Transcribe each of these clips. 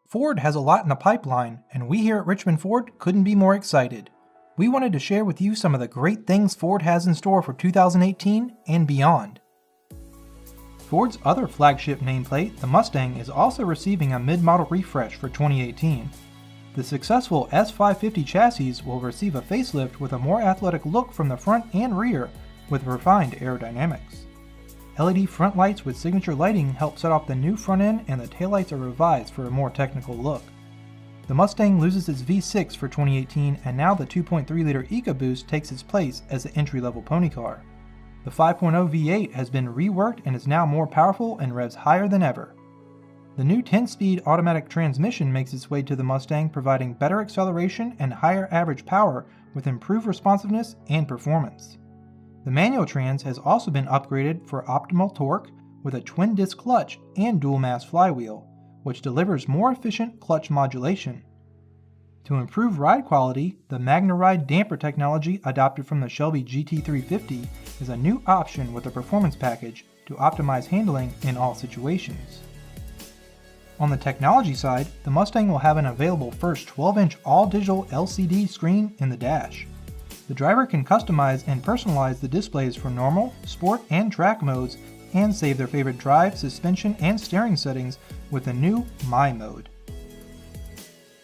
Ford has a lot in the pipeline, and we here at Richmond Ford couldn't be more excited. We wanted to share with you some of the great things Ford has in store for 2018 and beyond. Ford's other flagship nameplate, the Mustang, is also receiving a mid-model refresh for 2018. The successful S550 chassis will receive a facelift with a more athletic look from the front and rear with refined aerodynamics. LED front lights with signature lighting help set off the new front end, and the taillights are revised for a more technical look. The Mustang loses its V6 for 2018, and now the 2.3-liter EcoBoost takes its place as the entry-level pony car. The 5.0 V8 has been reworked and is now more powerful and revs higher than ever. The new 10-speed automatic transmission makes its way to the Mustang, providing better acceleration and higher average power with improved responsiveness and performance. The manual trans has also been upgraded for optimal torque with a twin-disc clutch and dual-mass flywheel, which delivers more efficient clutch modulation. To improve ride quality, the MagnaRide damper technology adopted from the Shelby GT350 is a new option with a performance package to optimize handling in all situations. On the technology side, the Mustang will have an available first 12-inch all-digital LCD screen in the dash. The driver can customize and personalize the displays for normal, sport, and track modes, and save their favorite drive, suspension, and steering settings with the new My mode.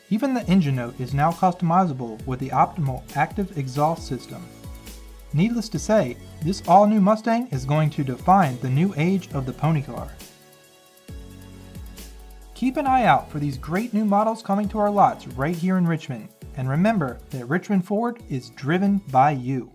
Even the engine note is now customizable with the optimal active exhaust system. Needless to say, this all-new Mustang is going to define the new age of the pony car. Keep an eye out for these great new models coming to our lots right here in Richmond. And remember that Richmond Ford is driven by you.